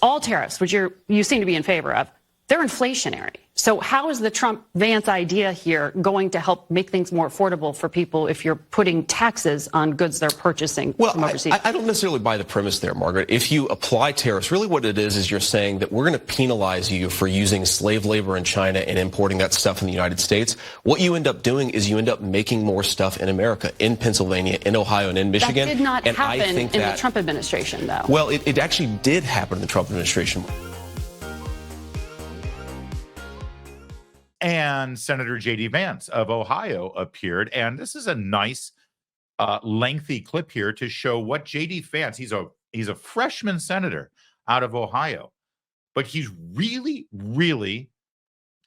all tariffs, which you seem to be in favor of, they're inflationary. So how is the Trump-Vance idea here going to help make things more affordable for people if you're putting taxes on goods they're purchasing from overseas? I don't necessarily buy the premise there, Margaret. If you apply tariffs, really what it is you're saying that we're going to penalize you for using slave labor in China and importing that stuff in the United States. What you end up doing is you end up making more stuff in America, in Pennsylvania, in Ohio, and in Michigan. That did not happen in the Trump administration, though. Well, it actually did happen in the Trump administration. And Senator J.D. Vance of Ohio appeared. And this is a nice, lengthy clip here to show what J.D. Vance, he's a freshman senator out of Ohio, but he's really, really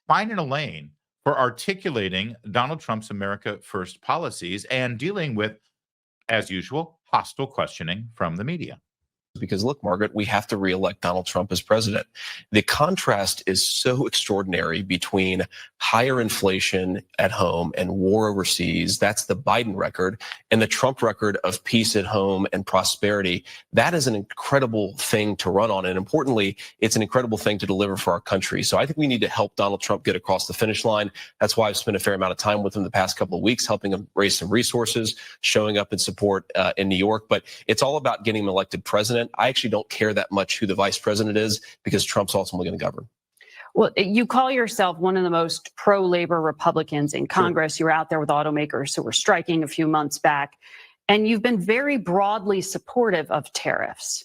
finding a lane for articulating Donald Trump's America First policies and dealing with, as usual, hostile questioning from the media. Because look, Margaret, we have to reelect Donald Trump as president. The contrast is so extraordinary between higher inflation at home and war overseas. That's the Biden record, and the Trump record of peace at home and prosperity. That is an incredible thing to run on. And importantly, it's an incredible thing to deliver for our country. So I think we need to help Donald Trump get across the finish line. That's why I've spent a fair amount of time with him the past couple of weeks, helping him raise some resources, showing up in support in New York. But it's all about getting him elected president. I actually don't care that much who the vice president is because Trump's ultimately going to govern. Well, you call yourself one of the most pro-labor Republicans in Congress. Sure. You were out there with automakers who were striking a few months back, and you've been very broadly supportive of tariffs.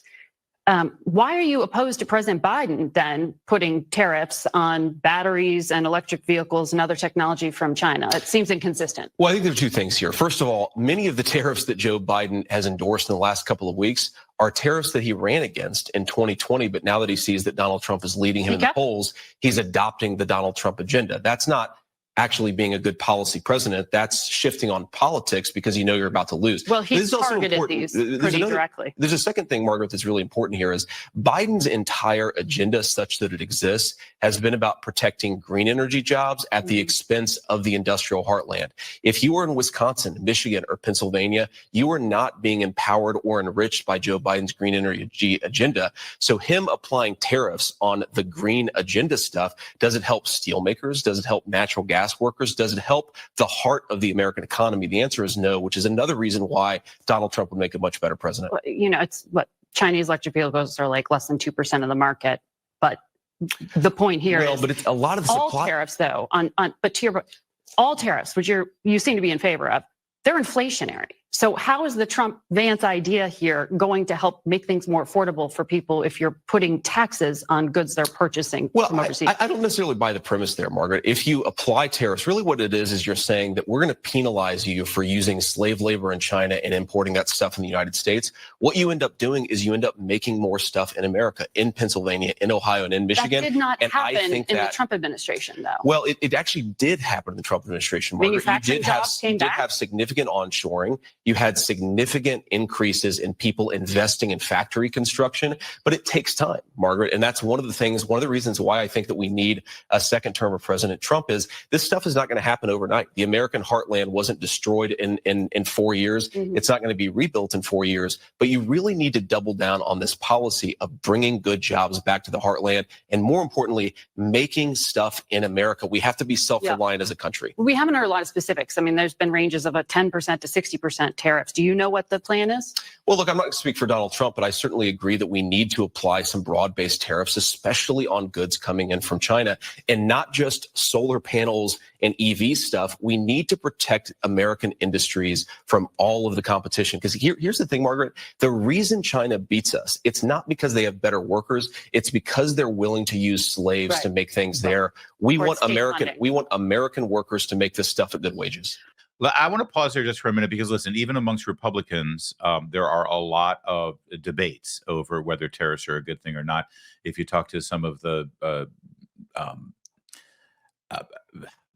Why are you opposed to President Biden then putting tariffs on batteries and electric vehicles and other technology from China? It seems inconsistent. Well, I think there are two things here. First of all, many of the tariffs that Joe Biden has endorsed in the last couple of weeks are tariffs that he ran against in 2020. But now that he sees that Donald Trump is leading him in the polls, he's adopting the Donald Trump agenda. That's not actually being a good policy president. That's shifting on politics because you know you're about to lose. Well, he's targeted these pretty directly. There's a second thing, Margaret, that's really important here is Biden's entire agenda, such that it exists, has been about protecting green energy jobs at the expense of the industrial heartland. If you were in Wisconsin, Michigan, or Pennsylvania, you are not being empowered or enriched by Joe Biden's green energy agenda. So him applying tariffs on the green agenda stuff, does it help steelmakers? Does it help natural gas workers? Does it help the heart of the American economy? The answer is no, which is another reason why Donald Trump would make a much better president. You know, it's what Chinese electric vehicles are like less than 2% of the market. But the point here is, but it's a lot of the all supply tariffs, though, but to your all tariffs, which you seem to be in favor of, they're inflationary. So how is the Trump-Vance idea here going to help make things more affordable for people if you're putting taxes on goods they're purchasing from overseas? I don't necessarily buy the premise there, Margaret. If you apply tariffs, really what it is you're saying that we're going to penalize you for using slave labor in China and importing that stuff in the United States. What you end up doing is you end up making more stuff in America, in Pennsylvania, in Ohio, and in Michigan. That did not happen in the Trump administration, though. Well, it actually did happen in the Trump administration, Margaret. Manufacturing jobs came back. You did have significant onshoring. You had significant increases in people investing in factory construction, but it takes time, Margaret. And that's one of the reasons why I think that we need a second term of President Trump is this stuff is not going to happen overnight. The American heartland wasn't destroyed in 4 years. It's not going to be rebuilt in 4 years, but you really need to double down on this policy of bringing good jobs back to the heartland. And more importantly, making stuff in America. We have to be self-reliant as a country. We haven't heard a lot of specifics. I mean, there's been ranges of a 10% to 60% tariffs. Do you know what the plan is? Well, look, I'm not going to speak for Donald Trump, but I certainly agree that we need to apply some broad-based tariffs, especially on goods coming in from China, and not just solar panels and EV stuff. We need to protect American industries from all of the competition. Because here's the thing, Margaret, the reason China beats us, it's not because they have better workers. It's because they're willing to use slaves to make things there. We want American workers to make this stuff at good wages. I want to pause here just for a minute because, listen, even amongst Republicans, there are a lot of debates over whether tariffs are a good thing or not. If you talk to some of the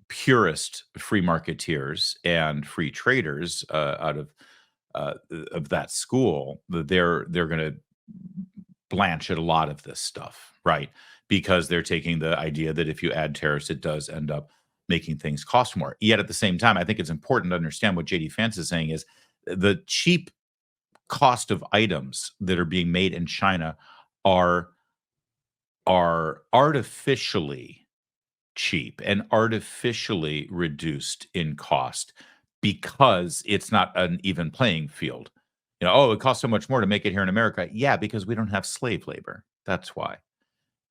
purist free marketeers and free traders out of that school, they're going to blanch at a lot of this stuff, right? Because they're taking the idea that if you add tariffs, it does end up making things cost more. Yet at the same time, I think it's important to understand what J.D. Vance is saying is the cheap cost of items that are being made in China are are artificially cheap and artificially reduced in cost because it's not an even playing field. Oh, it costs so much more to make it here in America. Yeah, because we don't have slave labor. That's why.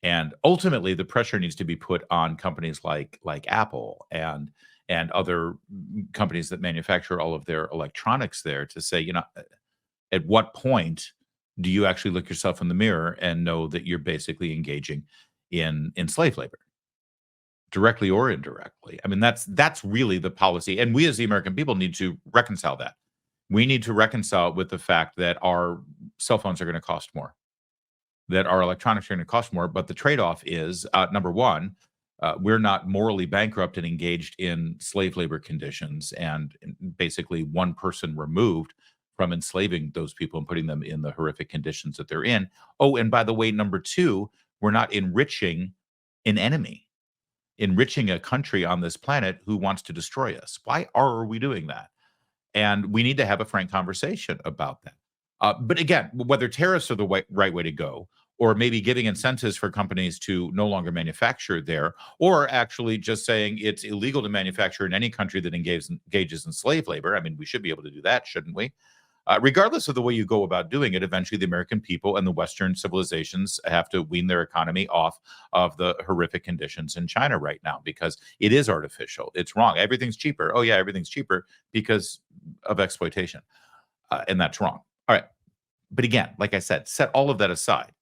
And ultimately, the pressure needs to be put on companies like Apple and other companies that manufacture all of their electronics there to say, at what point do you actually look yourself in the mirror and know that you're basically engaging in slave labor, directly or indirectly? I mean, that's really the policy. And we as the American people need to reconcile that. We need to reconcile it with the fact that our cell phones are going to cost more, that our electronics are going to cost more. But the trade-off is, number one, we're not morally bankrupt and engaged in slave labor conditions and basically one person removed from enslaving those people and putting them in the horrific conditions that they're in. Oh, and by the way, number two, we're not enriching an enemy, enriching a country on this planet who wants to destroy us. Why are we doing that? And we need to have a frank conversation about that. But again, whether tariffs are the right way to go, or maybe giving incentives for companies to no longer manufacture there, or actually just saying it's illegal to manufacture in any country that engages in slave labor. I mean, we should be able to do that, shouldn't we? Regardless of the way you go about doing it, eventually the American people and the Western civilizations have to wean their economy off of the horrific conditions in China right now because it is artificial. It's wrong. Everything's cheaper. Oh, yeah, everything's cheaper because of exploitation. And that's wrong. All right. But again, like I said, set all of that aside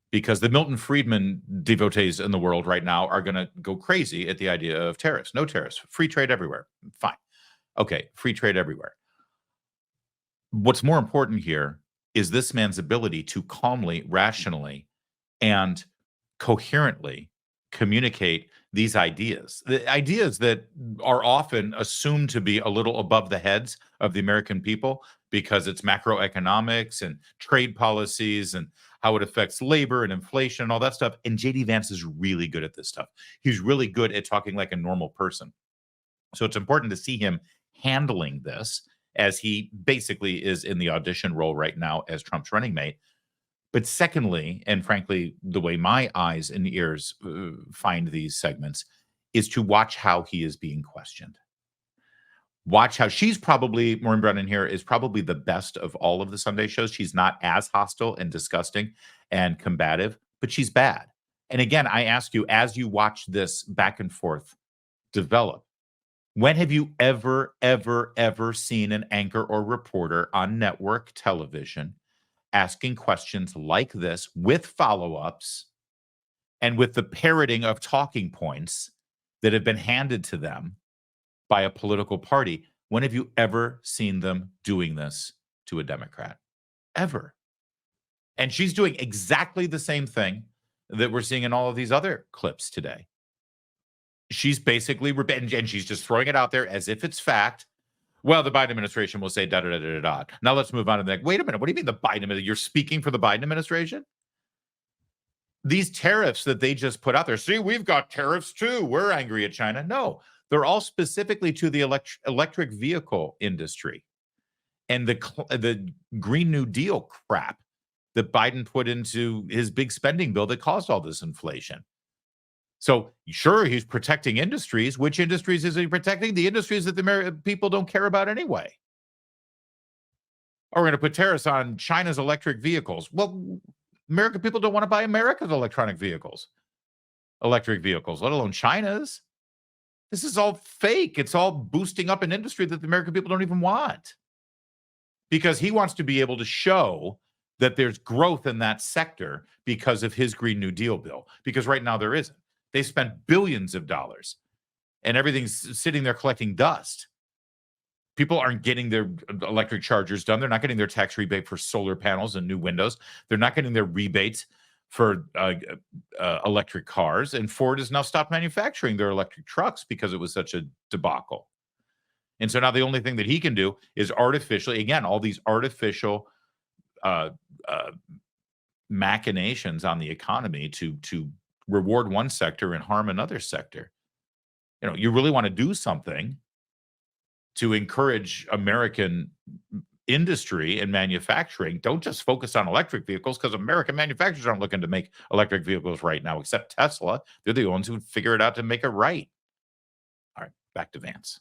because the Milton Friedman devotees in the world right now are going to go crazy at the idea of tariffs. No tariffs. Free trade everywhere. Fine. Okay. Free trade everywhere. What's more important here is this man's ability to calmly, rationally, and coherently communicate these ideas. The ideas that are often assumed to be a little above the heads of the American people because it's macroeconomics and trade policies and how it affects labor and inflation and all that stuff. And J.D. Vance is really good at this stuff. He's really good at talking like a normal person. So it's important to see him handling this as he basically is in the audition role right now as Trump's running mate. But secondly, and frankly, the way my eyes and ears find these segments is to watch how he is being questioned. Watch how she's probably, Maureen Brennan here, is probably the best of all of the Sunday shows. She's not as hostile and disgusting and combative, but she's bad. And again, I ask you, as you watch this back and forth develop, when have you ever seen an anchor or reporter on network television asking questions like this with follow-ups and with the parroting of talking points that have been handed to them by a political party? When have you ever seen them doing this to a Democrat? Ever. And she's doing exactly the same thing that we're seeing in all of these other clips today. She's basically, and she's just throwing it out there as if it's fact. Well, the Biden administration will say da-da-da-da-da. Now let's move on to the next. Wait a minute. What do you mean the Biden administration? You're speaking for the Biden administration? These tariffs that they just put out there. See, we've got tariffs too. We're angry at China. No, they're all specifically to the electric vehicle industry and the Green New Deal crap that Biden put into his big spending bill that caused all this inflation. So sure, he's protecting industries. Which industries is he protecting? The industries that the American people don't care about anyway. Or we're going to put tariffs on China's electric vehicles. Well, American people don't want to buy America's electric vehicles, let alone China's. This is all fake. It's all boosting up an industry that the American people don't even want. Because he wants to be able to show that there's growth in that sector because of his Green New Deal bill. Because right now there isn't. They spent billions of dollars and everything's sitting there collecting dust. People aren't getting their electric chargers done. They're not getting their tax rebate for solar panels and new windows. They're not getting their rebates for electric cars. And Ford has now stopped manufacturing their electric trucks because it was such a debacle. And so now the only thing that he can do is artificially, again, all these artificial machinations on the economy to reward one sector and harm another sector. You really want to do something to encourage American industry and manufacturing. Don't just focus on electric vehicles, because American manufacturers aren't looking to make electric vehicles right now, except Tesla. They're the ones who would figure it out to make it right. All right, back to Vance.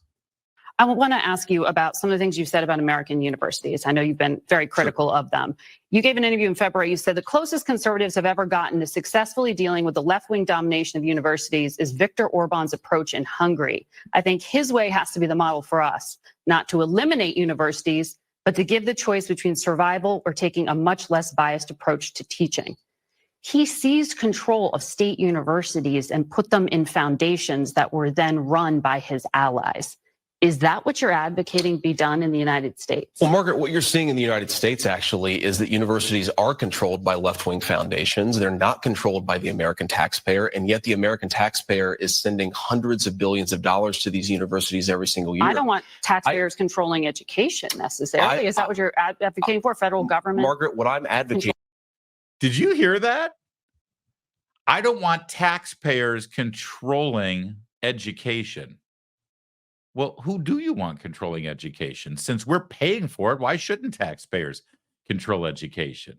I want to ask you about some of the things you said about American universities. I know you've been very critical of them. You gave an interview in February. You said the closest conservatives have ever gotten to successfully dealing with the left-wing domination of universities is Viktor Orban's approach in Hungary. I think his way has to be the model for us, not to eliminate universities, but to give the choice between survival or taking a much less biased approach to teaching. He seized control of state universities and put them in foundations that were then run by his allies. Is that what you're advocating be done in the United States? Well, Margaret, what you're seeing in the United States actually is that universities are controlled by left-wing foundations. They're not controlled by the American taxpayer, and yet the American taxpayer is sending hundreds of billions of dollars to these universities every single year. I don't want taxpayers controlling education necessarily. Is that what you're advocating for, federal government? Margaret, what I'm advocating... Did you hear that? I don't want taxpayers controlling education. Well, who do you want controlling education? Since we're paying for it, why shouldn't taxpayers control education?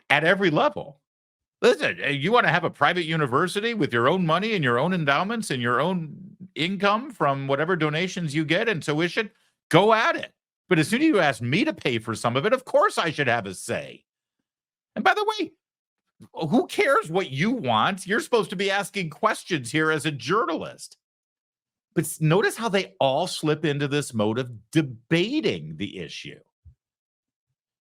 At every level. Listen, you want to have a private university with your own money and your own endowments and your own income from whatever donations you get and tuition, go at it. But as soon as you ask me to pay for some of it, of course I should have a say. And by the way, who cares what you want? You're supposed to be asking questions here as a journalist. But notice how they all slip into this mode of debating the issue.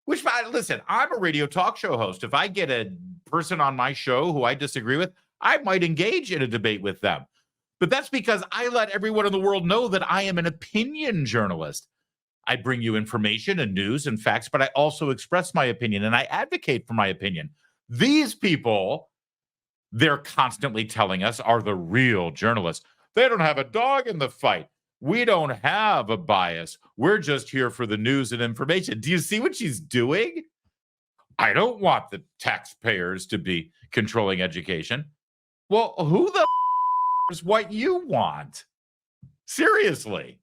Which, listen, I'm a radio talk show host. If I get a person on my show who I disagree with, I might engage in a debate with them. But that's because I let everyone in the world know that I am an opinion journalist. I bring you information and news and facts, but I also express my opinion and I advocate for my opinion. These people, they're constantly telling us, are the real journalists. They don't have a dog in the fight. We don't have a bias. We're just here for the news and information. Do you see what she's doing? I don't want the taxpayers to be controlling education. Well, who the is what you want? Seriously.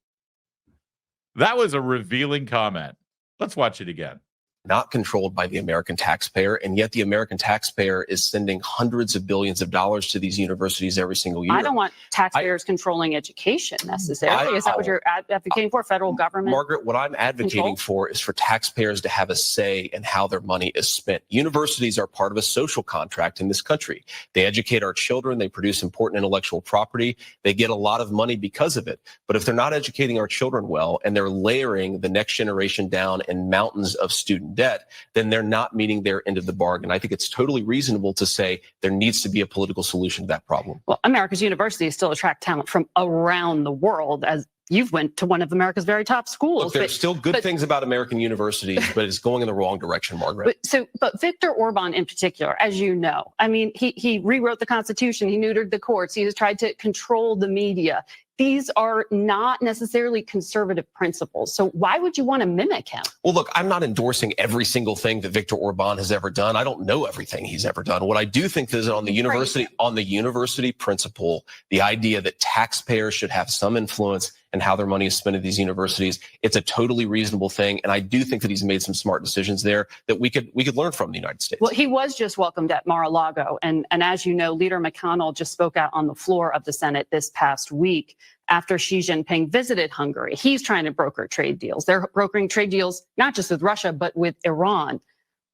That was a revealing comment. Let's watch it again. Not controlled by the American taxpayer, and yet the American taxpayer is sending hundreds of billions of dollars to these universities every single year. I don't want taxpayers controlling education necessarily. Is that what you're advocating for, federal government? Margaret, what I'm advocating for is for taxpayers to have a say in how their money is spent. Universities are part of a social contract in this country. They educate our children. They produce important intellectual property. They get a lot of money because of it. But if they're not educating our children well and they're layering the next generation down in mountains of student debt, then they're not meeting their end of the bargain. I think it's totally reasonable to say there needs to be a political solution to that problem. Well, America's universities still attract talent from around the world, as you've went to one of America's very top schools. Look, there's still good things about American universities, but it's going in the wrong direction, Margaret. But Viktor Orban in particular, as you know, I mean, he rewrote the Constitution, he neutered the courts, he has tried to control the media. These are not necessarily conservative principles. So why would you want to mimic him? Well, look, I'm not endorsing every single thing that Viktor Orban has ever done. I don't know everything he's ever done. What I do think is on the university principle, the idea that taxpayers should have some influence in how their money is spent at these universities, it's a totally reasonable thing. And I do think that he's made some smart decisions there that we could learn from the United States. Well, he was just welcomed at Mar-a-Lago. And as you know, Leader McConnell just spoke out on the floor of the Senate this past week after Xi Jinping visited Hungary. He's trying to broker trade deals. They're brokering trade deals, not just with Russia, but with Iran.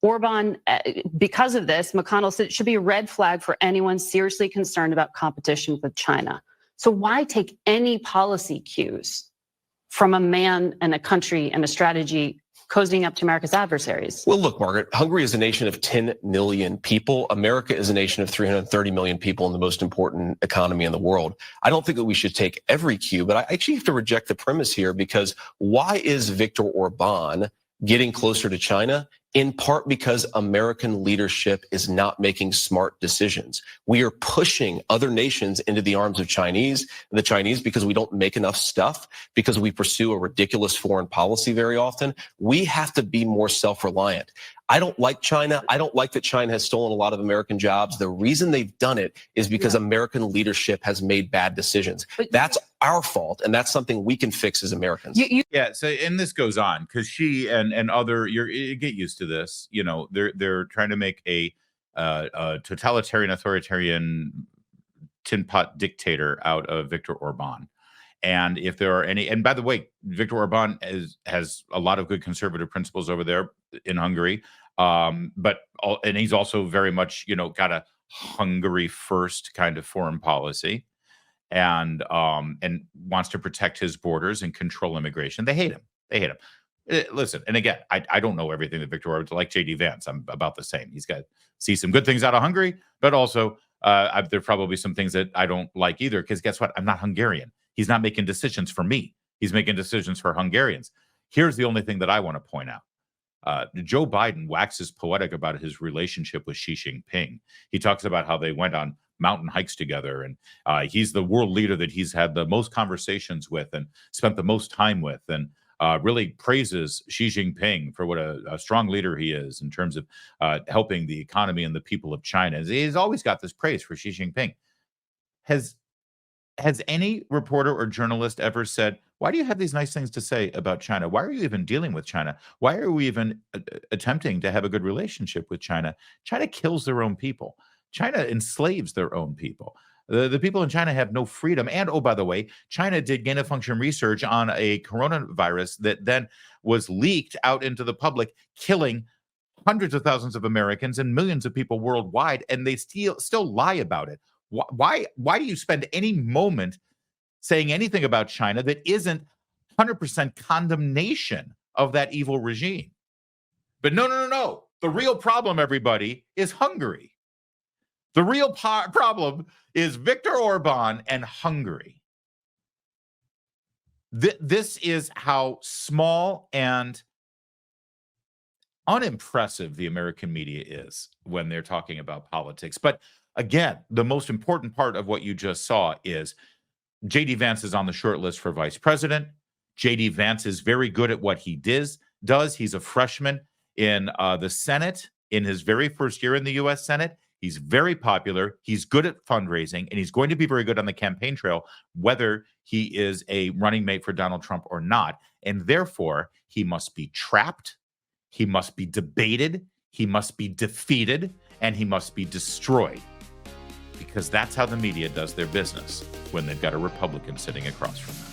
Orban, because of this, McConnell said it should be a red flag for anyone seriously concerned about competition with China. So why take any policy cues from a man and a country and a strategy cozying up to America's adversaries? Well, look, Margaret, Hungary is a nation of 10 million people. America is a nation of 330 million people in the most important economy in the world. I don't think that we should take every cue, but I actually have to reject the premise here, because why is Viktor Orban getting closer to China? In part because American leadership is not making smart decisions. We are pushing other nations into the arms of the Chinese because we don't make enough stuff, because we pursue a ridiculous foreign policy very often. We have to be more self-reliant. I don't like China. I don't like that China has stolen a lot of American jobs. The reason they've done it is because American leadership has made bad decisions. That's our fault, and that's something we can fix as Americans. Yeah. So, and this goes on because she and other, you get used to this. You know, they're trying to make a totalitarian, authoritarian tin pot dictator out of Viktor Orban. And if there are any, and by the way, Viktor Orban has a lot of good conservative principles over there in Hungary, and he's also very much, got a Hungary first kind of foreign policy, and wants to protect his borders and control immigration. They hate him. Listen, and again, I don't know everything that Viktor Orban's like. J.D. Vance, I'm about the same. He's got see some good things out of Hungary, but also there's probably some things that I don't like either. Because guess what? I'm not Hungarian. He's not making decisions for me. He's making decisions for Hungarians. Here's the only thing that I want to point out. Joe Biden waxes poetic about his relationship with Xi Jinping. He talks about how they went on mountain hikes together, and he's the world leader that he's had the most conversations with and spent the most time with, and really praises Xi Jinping for what a strong leader he is in terms of helping the economy and the people of China. He's always got this praise for Xi Jinping. Has any reporter or journalist ever said, why do you have these nice things to say about China? Why are you even dealing with China? Why are we even attempting to have a good relationship with China? China kills their own people. China enslaves their own people. The people in China have no freedom. And, oh, by the way, China did gain-of-function research on a coronavirus that then was leaked out into the public, killing hundreds of thousands of Americans and millions of people worldwide, and they still lie about it. Why do you spend any moment saying anything about China that isn't 100% condemnation of that evil regime? But no. The real problem, everybody, is Hungary. The real problem is Viktor Orban and Hungary. This is how small and unimpressive the American media is when they're talking about politics. But again, the most important part of what you just saw is J.D. Vance is on the short list for vice president. J.D. Vance is very good at what he does. He's a freshman in the Senate in his very first year in the U.S. Senate. He's very popular. He's good at fundraising, and he's going to be very good on the campaign trail, whether he is a running mate for Donald Trump or not. And therefore, he must be trapped. He must be debated. He must be defeated, and he must be destroyed. Because that's how the media does their business when they've got a Republican sitting across from them.